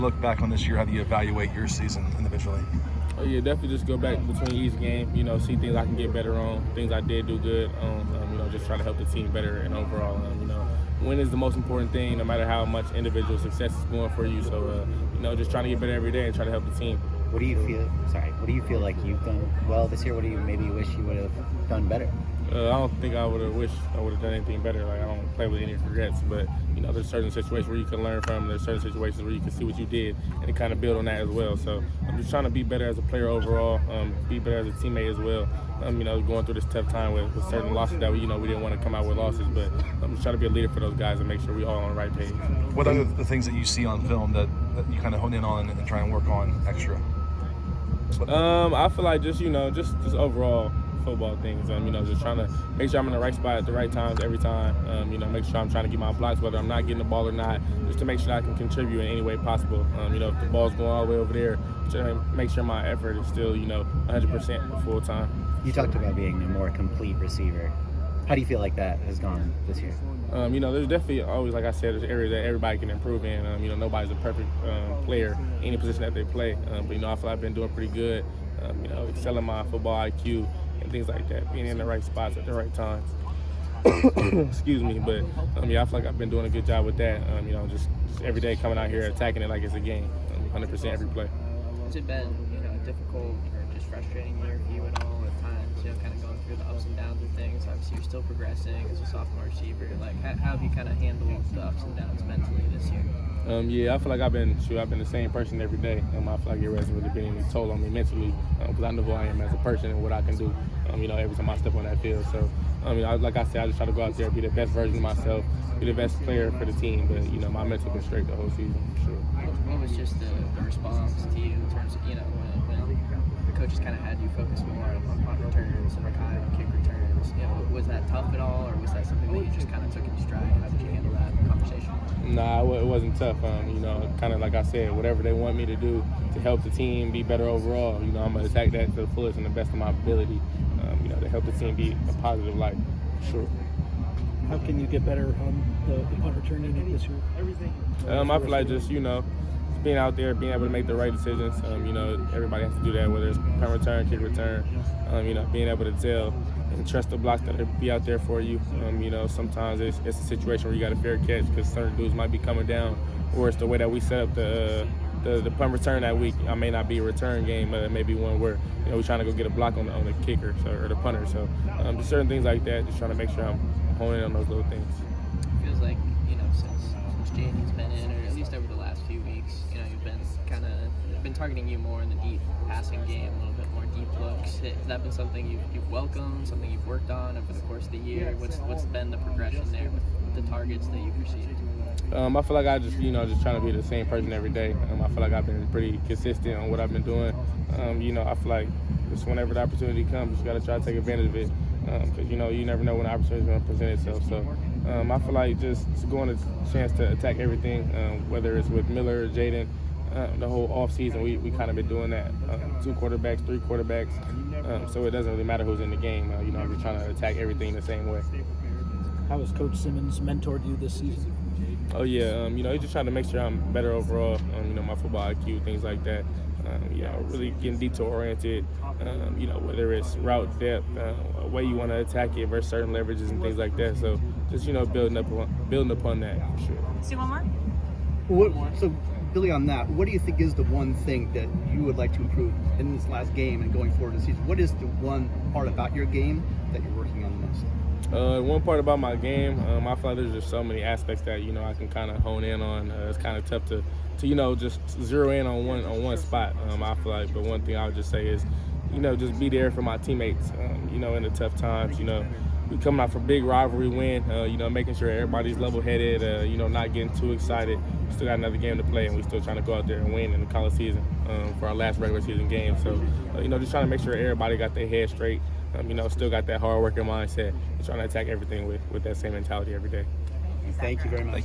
Look back on this year, how do you evaluate your season individually? Oh yeah, definitely just go back between each game, see things I can get better on, things I did do good on, just try to help the team better and overall, win is the most important thing no matter how much individual success is going for you. So, just trying to get better every day and try to help the team. What do you feel like you've done well this year? What do you maybe wish you would have done better? I don't think I would have wished I would have done anything better. Like, I don't play with any regrets, but there's certain situations where you can learn from. There's certain situations where you can see what you did and kind of build on that as well. So I'm just trying to be better as a player overall, be better as a teammate as well. Going through this tough time with certain losses that we didn't want to come out with losses, but I'm just trying to be a leader for those guys and make sure we all on the right page. What are the things that you see on film that you kind of hone in on and try and work on extra? I feel like just overall football things. Just trying to make sure I'm in the right spot at the right times every time. Make sure I'm trying to get my blocks, whether I'm not getting the ball or not, just to make sure I can contribute in any way possible. If the ball's going all the way over there, to make sure my effort is still, 100% full time. You talked about being a more complete receiver. How do you feel like that has gone this year? There's definitely always, like I said, there's areas that everybody can improve in. Nobody's a perfect player, any position that they play. But, I feel like I've been doing pretty good, excelling my football IQ and things like that, being in the right spots at the right times. Excuse me, but I feel like I've been doing a good job with that. Just every day coming out here attacking it like it's a game, 100% every play. Has it been, difficult or just frustrating year for you at all at times, kind of going through the ups and downs of things? Obviously, you're still progressing as a sophomore receiver. Like, how have you kind of handled the ups and downs mentally this year? I feel like I've been the same person every day. I feel like it hasn't really been any toll on me mentally because I know who I am as a person and what I can do, every time I step on that field. So, like I said, I just try to go out there, be the best version of myself, be the best player for the team. But, my mental been straight the whole season, for sure. What was just the response to you in terms of, when the coaches kind of had you focus more on punt returns and kind of kick returns? Was that tough at all, or was that something that you just kind of took in stride? How did you handle that conversation? Nah, it wasn't tough. Kind of like I said, whatever they want me to do to help the team be better overall, I'm going to attack that to the fullest and the best of my ability, to help the team be a positive light, for sure. How can you get better on the punt return unit this year? I feel like just being out there, being able to make the right decisions. Everybody has to do that, whether it's punt return, kick return. Being able to tell and trust the blocks that will be out there for you. Sometimes it's a situation where you got a fair catch because certain dudes might be coming down, or it's the way that we set up the punt return that week. I may not be a return game, but it may be one where we're trying to go get a block on the kicker or the punter. So just certain things like that, just trying to make sure I'm honing in on those little things. It feels like since Jaden's been in, or at least over the last few weeks, you've been targeting you more in the deep passing game, a little bit more deep looks. Has that been something you've welcomed, something you've worked on over the course of the year? What's been the progression there with the targets that you've received? I feel like I just trying to be the same person every day. I feel like I've been pretty consistent on what I've been doing. I feel like just whenever the opportunity comes, you got to try to take advantage of it. Because you never know when the opportunity is going to present itself. So I feel like just going a chance to attack everything, whether it's with Miller or Jaden. The whole off season, we kind of been doing that. 2 quarterbacks, 3 quarterbacks. So it doesn't really matter who's in the game. I'm just trying to attack everything the same way. How has Coach Simmons mentored you this season? Oh yeah, he's just trying to make sure I'm better overall. My football IQ, things like that. Really getting detail oriented. Whether it's route depth, way you want to attack it versus certain leverages and things like that. So just building upon that for sure. See one more. So, Billy, on that, what do you think is the one thing that you would like to improve in this last game and going forward this season? What is the one part about your game that you're working on the most? One part about my game, I feel like there's just so many aspects that I can kind of hone in on. It's kind of tough to just zero in on one spot. I feel like, but one thing I would just say is, just be there for my teammates. In the tough times. We coming out for a big rivalry win. Making sure everybody's level-headed. Not getting too excited. We still got another game to play, and we still trying to go out there and win in the college season for our last regular season game. So, just trying to make sure everybody got their head straight. Still got that hard working mindset and trying to attack everything with that same mentality every day. Thank you very much.